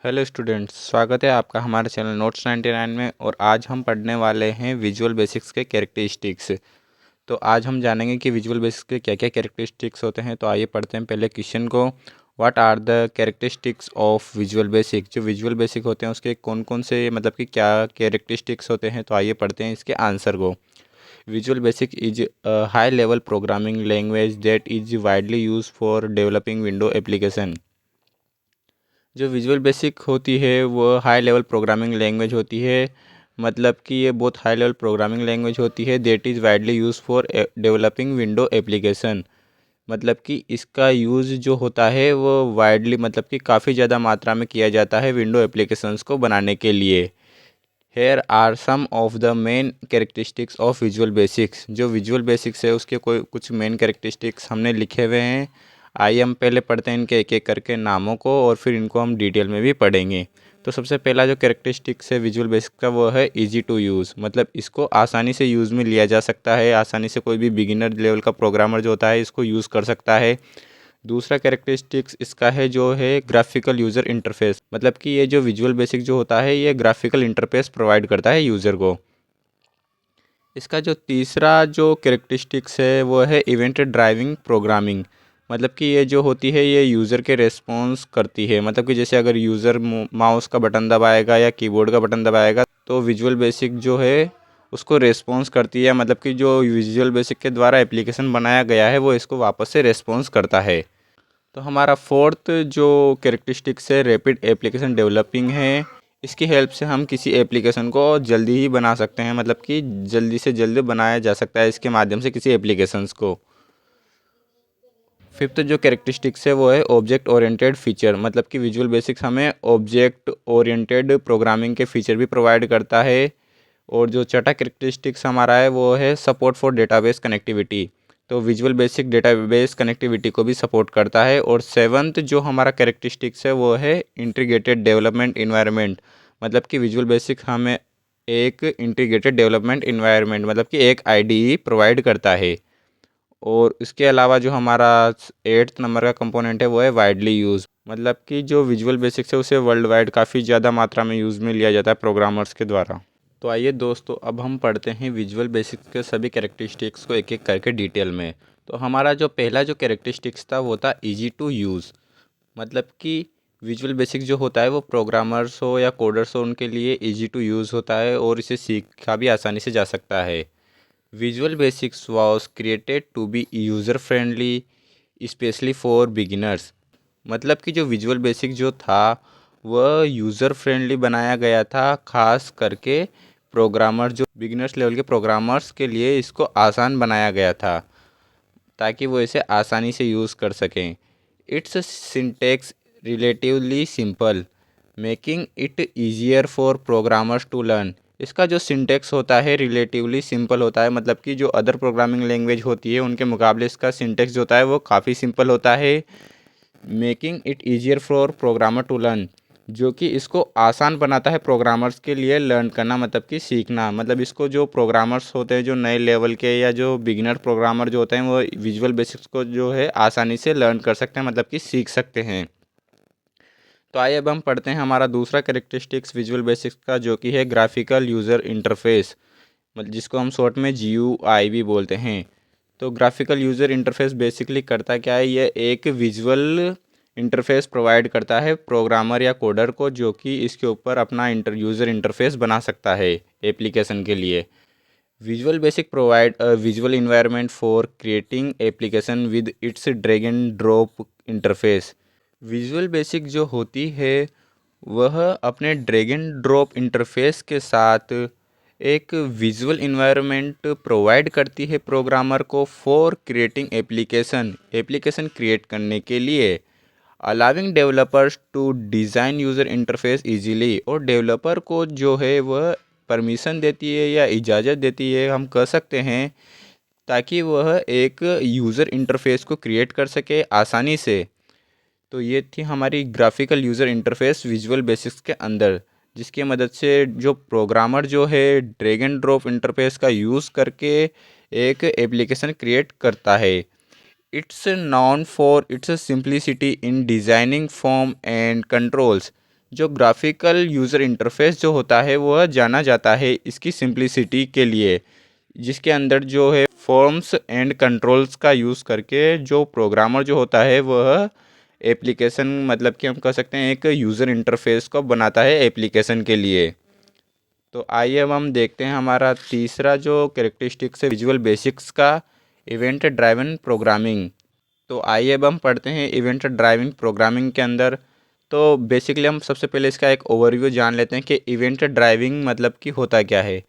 Hello students, स्वागत है आपका हमारे चैनल नोट्स 99 में। और आज हम पढ़ने वाले हैं विजुअल बेसिक्स के कैरेक्टरिस्टिक्स। तो आज हम जानेंगे कि विजुअल बेसिक्स के क्या क्या कैरेक्टरिस्टिक्स होते हैं। तो आइए पढ़ते हैं पहले क्वेश्चन को। What are the characteristics of Visual Basic. जो विजुअल बेसिक होते हैं उसके कौन कौन से मतलब कि क्या कैरेक्टरिस्टिक्स होते हैं। तो आइए पढ़ते हैं इसके आंसर को। Visual basic is a high level programming language that is widely use for developing window application. जो विजुअल बेसिक होती है वो हाई लेवल प्रोग्रामिंग लैंग्वेज होती है। मतलब कि ये बहुत हाई लेवल प्रोग्रामिंग लैंग्वेज होती है that is widely use for developing window application. मतलब कि इसका यूज़ जो होता है वो वाइडली मतलब कि काफ़ी ज़्यादा मात्रा में किया जाता है विंडो एप्लीकेशंस को बनाने के लिए। Here are some of the main characteristics of Visual Basics. जो विजुअल बेसिक्स है उसके कोई कुछ मेन कैरेक्टरिस्टिक्स हमने लिखे हुए हैं। आइए हम पहले पढ़ते हैं इनके एक एक करके नामों को और फिर इनको हम डिटेल में भी पढ़ेंगे। तो सबसे पहला जो कैरेक्टरिस्टिक्स है विजुअल बेसिक का वो है इजी टू यूज़। मतलब इसको आसानी से यूज़ में लिया जा सकता है। आसानी से कोई भी बिगिनर लेवल का प्रोग्रामर जो होता है इसको यूज़ कर सकता है। दूसरा कैरेक्टरिस्टिक्स इसका है जो है ग्राफिकल यूज़र इंटरफेस। मतलब कि ये जो विजुअल बेसिक जो होता है ये ग्राफिकल इंटरफेस प्रोवाइड करता है यूज़र को। इसका जो तीसरा जो कैरेक्टरिस्टिक्स है वो है इवेंट ड्राइविंग प्रोग्रामिंग। मतलब कि ये जो होती है ये यूज़र के रेस्पॉन्स करती है। मतलब कि जैसे अगर यूज़र माउस का बटन दबाएगा या कीबोर्ड का बटन दबाएगा तो विजुअल बेसिक जो है उसको रेस्पॉन्स करती है। मतलब कि जो विजुअल बेसिक के द्वारा एप्लीकेशन बनाया गया है वो इसको वापस से रेस्पॉन्स करता है। तो हमारा फोर्थ जो कैरेक्टरिस्टिक्स है रैपिड एप्लीकेशन डेवलपिंग है। इसकी हेल्प से हम किसी एप्लीकेशन को जल्दी ही बना सकते हैं। मतलब कि जल्दी से जल्दी बनाया जा सकता है इसके माध्यम से किसी एप्लीकेशंस को। फिफ्थ जो कैरेक्टरिस्टिक्स है वो है ऑब्जेक्ट ओरिएंटेड फीचर। मतलब कि विजुअल बेसिक्स हमें ऑब्जेक्ट ओरिएंटेड प्रोग्रामिंग के फीचर भी प्रोवाइड करता है। और जो छठा कैरेक्टरिस्टिक्स हमारा है वो है सपोर्ट फॉर डेटाबेस कनेक्टिविटी। तो विजुअल बेसिक डेटाबेस कनेक्टिविटी को भी सपोर्ट करता है। और सेवन्थ जो हमारा कैरेक्टरिस्टिक्स है वो है इंटीग्रेटेड डेवलपमेंट इन्वायरमेंट। मतलब कि विजुअल बेसिक हमें एक इंटीग्रेटेड डेवलपमेंट इन्वायरमेंट मतलब कि एक आईडीई प्रोवाइड करता है। और इसके अलावा जो हमारा एट्थ नंबर का कंपोनेंट है वो है वाइडली यूज़। मतलब कि जो विजुअल बेसिक्स है उसे वर्ल्ड वाइड काफ़ी ज़्यादा मात्रा में यूज़ में लिया जाता है प्रोग्रामर्स के द्वारा। तो आइए दोस्तों अब हम पढ़ते हैं विजुअल बेसिक्स के सभी कैरेक्टरिस्टिक्स को एक एक करके डिटेल में। तो हमारा जो पहला जो कैरेक्टरिस्टिक्स था वो था इजी टू यूज़। मतलब कि विजुअल बेसिक जो होता है वो प्रोग्रामर्स हो या कोडर्स हो उनके लिए इजी टू यूज़ होता है और इसे सीखा भी आसानी से जा सकता है। Visual Basics was created to be user friendly specially for beginners. मतलब कि जो विजुअल बेसिक जो था वह यूज़र फ्रेंडली बनाया गया था खास करके प्रोग्रामर जो बिगिनर्स लेवल के प्रोग्रामर्स के लिए इसको आसान बनाया गया था ताकि वो इसे आसानी से यूज़ कर सकें। Its syntax relatively simple making it easier for programmers to learn. इसका जो सिंटेक्स होता है रिलेटिवली सिंपल होता है। मतलब कि जो अदर प्रोग्रामिंग लैंग्वेज होती है उनके मुकाबले इसका सिंटेक्स जो होता है वो काफ़ी सिंपल होता है। Making it easier for programmer to learn जो कि इसको आसान बनाता है प्रोग्रामर्स के लिए लर्न करना मतलब कि सीखना। मतलब इसको जो प्रोग्रामर्स होते हैं जो नए लेवल के या जो बिगिनर प्रोग्रामर जो होते हैं वो विजुअल बेसिक्स को जो है आसानी से लर्न कर सकते हैं मतलब कि सीख सकते हैं। तो आइए अब हम पढ़ते हैं हमारा दूसरा कैरेक्टरिस्टिक्स विजुअल बेसिक्स का जो कि है ग्राफिकल यूज़र इंटरफेस। मतलब जिसको हम शॉर्ट में GUI भी बोलते हैं। तो ग्राफिकल यूज़र इंटरफेस बेसिकली करता क्या है, ये एक विजुअल इंटरफेस प्रोवाइड करता है प्रोग्रामर या कोडर को जो कि इसके ऊपर अपना यूज़र इंटरफेस बना सकता है एप्लीकेशन के लिए। Visual basic provide a visual environment for creating application with its drag and drop interface. Visual Basic जो होती है वह अपने ड्रैग एंड ड्रॉप इंटरफेस के साथ एक विजुअल इन्वायरमेंट प्रोवाइड करती है प्रोग्रामर को फॉर क्रिएटिंग एप्लीकेशन क्रिएट करने के लिए। Allowing developers to design user interface easily. और डेवलपर को जो है वह परमिशन देती है या इजाज़त देती है हम कह सकते हैं ताकि वह एक यूज़र इंटरफेस को क्रिएट कर सके आसानी से। तो ये थी हमारी graphical user interface visual Basics के अंदर जिसकी मदद से जो प्रोग्रामर जो है ड्रैग एंड ड्रॉप इंटरफेस का यूज़ करके एक एप्लीकेशन क्रिएट करता है। It's non for its simplicity in designing form and controls. जो ग्राफिकल यूज़र इंटरफेस जो होता है वह जाना जाता है इसकी सिंप्लिसिटी के लिए, जिसके अंदर जो है फॉर्म्स एंड कंट्रोल्स का यूज़ करके जो प्रोग्रामर जो होता है वह एप्लीकेशन मतलब कि हम कह सकते हैं एक यूज़र इंटरफेस को बनाता है एप्लीकेशन के लिए। तो आइए अब हम देखते हैं हमारा तीसरा जो कैरेक्टरिस्टिक्स है विजुअल बेसिक्स का, इवेंट ड्राइवन प्रोग्रामिंग। तो आइए अब हम पढ़ते हैं इवेंट ड्राइविंग प्रोग्रामिंग के अंदर। तो बेसिकली हम सबसे पहले इसका एक ओवरव्यू जान लेते हैं कि इवेंट ड्राइविंग मतलब कि होता क्या है।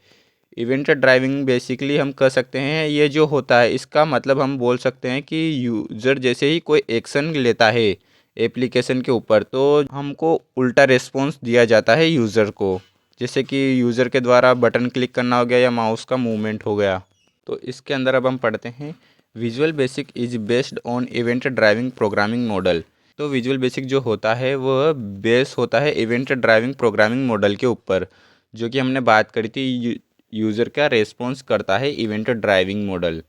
इवेंट ड्राइविंग बेसिकली हम कह सकते हैं ये जो होता है इसका मतलब हम बोल सकते हैं कि यूज़र जैसे ही कोई एक्शन लेता है एप्लीकेशन के ऊपर तो हमको उल्टा रिस्पॉन्स दिया जाता है यूज़र को, जैसे कि यूज़र के द्वारा बटन क्लिक करना हो गया या माउस का मूवमेंट हो गया। तो इसके अंदर अब हम पढ़ते हैं visual basic is based on event driving programming model. तो विजुअल बेसिक जो होता है वह बेस होता है इवेंट ड्राइविंग प्रोग्रामिंग मॉडल के ऊपर, जो कि हमने बात करी थी यूज़र का रेस्पॉन्स करता है event driving model.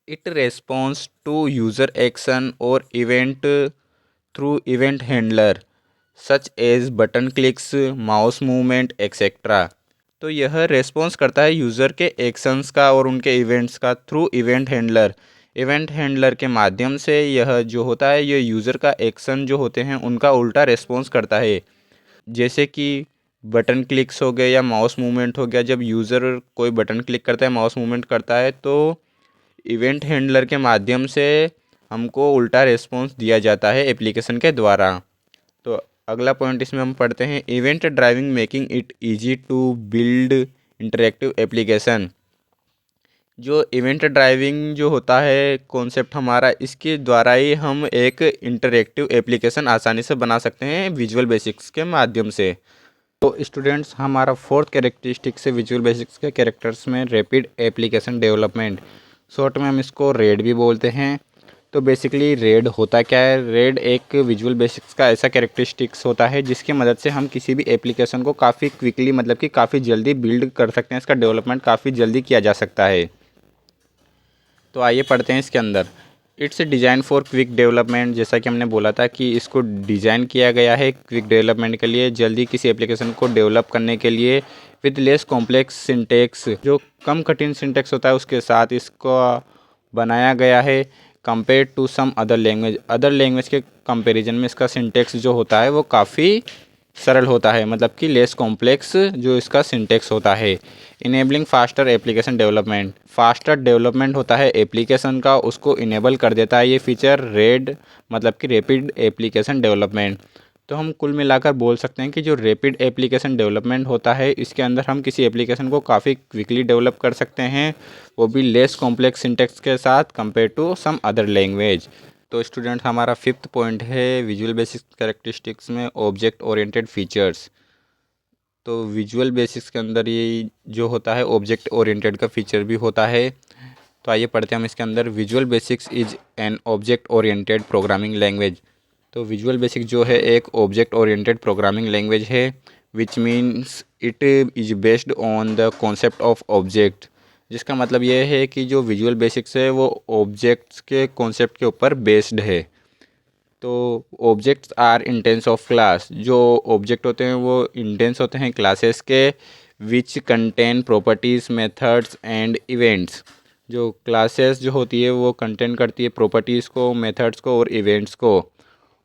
It response to user action और event through event handler such as button clicks, mouse movement etcetera. तो यह रेस्पॉन्स करता है यूज़र के एक्शंस का और उनके इवेंट्स का through event handler. Event handler के माध्यम से यह जो होता है ये यूज़र का एक्शन जो होते हैं उनका उल्टा रेस्पॉन्स करता है, जैसे कि बटन क्लिक्स हो गए या माउस मूवमेंट हो गया। जब यूज़र कोई बटन क्लिक करता है, माउस मूवमेंट करता है तो इवेंट हैंडलर के माध्यम से हमको उल्टा रिस्पॉन्स दिया जाता है एप्लीकेशन के द्वारा। तो अगला पॉइंट इसमें हम पढ़ते हैं event driving making it easy to build interactive application. जो इवेंट ड्राइविंग जो होता है कॉन्सेप्ट हमारा, इसके द्वारा ही हम एक इंटरैक्टिव एप्लीकेशन आसानी से बना सकते हैं विजुअल बेसिक्स के माध्यम से। तो स्टूडेंट्स हमारा फोर्थ कैरेक्टरिस्टिक्स है विजुअल बेसिक्स के कैरेक्टर्स में रैपिड एप्लीकेशन डेवलपमेंट, शॉर्ट में हम इसको रेड भी बोलते हैं। तो बेसिकली रेड होता क्या है? रेड एक विजुअल बेसिक्स का ऐसा कैरेक्टरिस्टिक्स होता है जिसकी मदद से हम किसी भी एप्लीकेशन को काफ़ी क्विकली मतलब कि काफ़ी जल्दी बिल्ड कर सकते हैं, इसका डेवलपमेंट काफ़ी जल्दी किया जा सकता है। तो आइए पढ़ते हैं इसके अंदर। It's design for quick development, जैसा कि हमने बोला था कि इसको डिज़ाइन किया गया है क्विक डेवलपमेंट के लिए, जल्दी किसी एप्लीकेशन को डेवलप करने के लिए। विद लेस कॉम्प्लेक्स सिंटेक्स, जो कम कठिन सिंटेक्स होता है उसके साथ इसको बनाया गया है। Compare to some other language, other language के कंपैरिजन में इसका सिंटेक्स जो होता है वो काफ़ी सरल होता है, मतलब कि लेस कॉम्प्लेक्स जो इसका सिंटेक्स होता है। Enabling faster application development, faster development होता है एप्लीकेशन का, उसको इनेबल कर देता है ये फीचर रेड, मतलब कि रैपिड एप्लीकेशन डेवलपमेंट। तो हम कुल मिलाकर बोल सकते हैं कि जो रैपिड एप्लीकेशन डेवलपमेंट होता है इसके अंदर हम किसी एप्लीकेशन को काफ़ी क्विकली डेवलप कर सकते हैं, वो भी लेस कॉम्प्लेक्स सिंटेक्स के साथ compare to some other language. तो स्टूडेंट हमारा फिफ्थ पॉइंट है विजुअल बेसिक कैरेक्टरिस्टिक्स में ऑब्जेक्ट ओरिएंटेड फीचर्स। तो विजुअल बेसिक्स के अंदर ये जो होता है ऑब्जेक्ट ओरिएंटेड का फीचर भी होता है। तो आइए पढ़ते हैं हम इसके अंदर। Visual basics is an object oriented programming language. तो विजुअल बेसिक जो है एक ऑब्जेक्ट ओरिएंटेड प्रोग्रामिंग लैंग्वेज है, which means it is based on the concept of object. जिसका मतलब ये है कि जो विजुअल बेसिक्स है वो ऑब्जेक्ट्स के कॉन्सेप्ट के ऊपर बेस्ड है। तो objects are instance of class, जो ऑब्जेक्ट होते हैं वो इंटेंस होते हैं क्लासेस के, which contain properties methods and events. जो क्लासेस जो होती है वो कंटेन करती है प्रॉपर्टीज़ को, मेथड्स को और इवेंट्स को।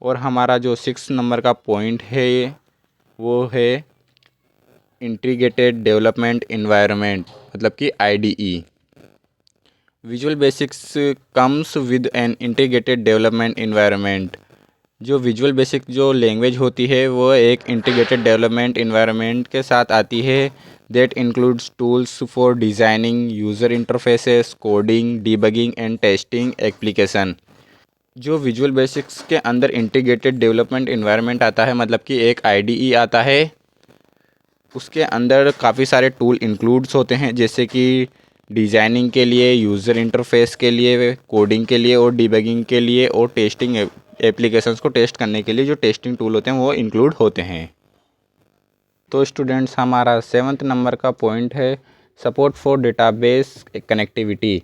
और हमारा जो 6 नंबर का पॉइंट है वो है इंटीग्रेटेड डेवलपमेंट इन्वायरमेंट, मतलब कि IDE. Visual basics comes with an integrated development environment. जो विजुअल बेसिक जो लैंग्वेज होती है वो एक इंटीग्रेटेड डेवलपमेंट इन्वायरमेंट के साथ आती है, that includes tools for designing user interfaces, coding, debugging and testing application. जो विजुअल बेसिक्स के अंदर इंटीग्रेटेड डेवलपमेंट इन्वायरमेंट आता है, मतलब कि एक आईडीई आता है, उसके अंदर काफ़ी सारे टूल इंक्लूड्स होते हैं, जैसे कि डिज़ाइनिंग के लिए, यूज़र इंटरफेस के लिए, कोडिंग के लिए और डिबगिंग के लिए और टेस्टिंग एप्लीकेशंस को टेस्ट करने के लिए जो टेस्टिंग टूल होते हैं वो इंक्लूड होते हैं। तो स्टूडेंट्स हमारा 7th नंबर का पॉइंट है support for database connectivity.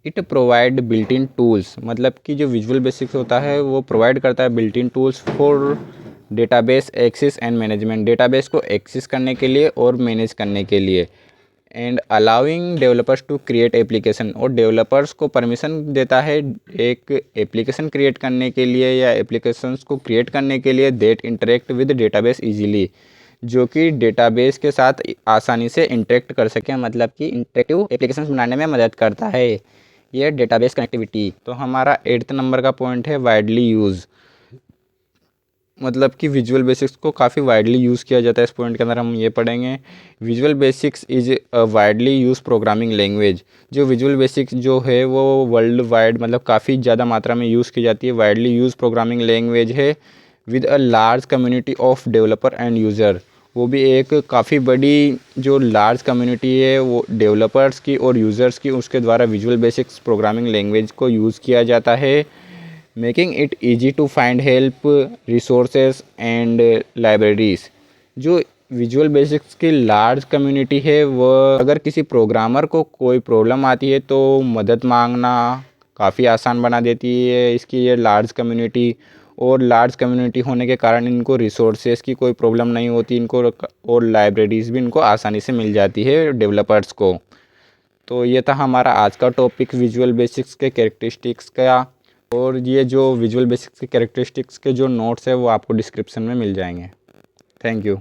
It provide built in tools, मतलब कि जो विजुअल बेसिक्स होता है वो प्रोवाइड करता है built in tools for database access and management, database को एक्सेस करने के लिए और मैनेज करने के लिए। And allowing developers to create application, और डेवलपर्स को परमिशन देता है एक एप्लीकेशन क्रिएट करने के लिए या एप्लीकेशंस को क्रिएट करने के लिए that interact with database easily, जो कि डेटाबेस के साथ आसानी से इंटरेक्ट कर सकें, मतलब कि इंटरेक्टिव एप्लीकेशंस बनाने में मदद करता है ये डेटाबेस कनेक्टिविटी। तो हमारा 8th नंबर का पॉइंट है वाइडली यूज़, मतलब कि विजुअल बेसिक्स को काफ़ी वाइडली यूज़ किया जाता है। इस पॉइंट के अंदर हम ये पढ़ेंगे, visual basics is a widely use programming language. जो विजुअल बेसिक्स जो है वो वर्ल्ड वाइड मतलब काफ़ी ज़्यादा मात्रा में यूज़ की जाती है, वाइडली यूज प्रोग्रामिंग लैंग्वेज है with a large community of developer end user. वो भी एक काफ़ी बड़ी जो लार्ज कम्युनिटी है वो डेवलपर्स की और यूज़र्स की, उसके द्वारा विजुअल बेसिक्स प्रोग्रामिंग लैंग्वेज को यूज़ किया जाता है, making it easy to find help, resources and libraries. जो विजुअल बेसिक्स की लार्ज कम्युनिटी है वह अगर किसी प्रोग्रामर को कोई प्रॉब्लम आती है तो मदद मांगना काफ़ी आसान बना देती है इसकी ये लार्ज कम्युनिटी। और लार्ज कम्युनिटी होने के कारण इनको रिसोर्सेज की कोई प्रॉब्लम नहीं होती इनको, और लाइब्रेरीज भी इनको आसानी से मिल जाती है डेवलपर्स को। तो ये था हमारा आज का टॉपिक विजुअल बेसिक्स के कैरेक्टरिस्टिक्स का। और ये जो विजुअल बेसिक्स के कैरेक्टरिस्टिक्स के जो नोट्स है वो आपको डिस्क्रिप्शन में मिल जाएंगे। Thank you.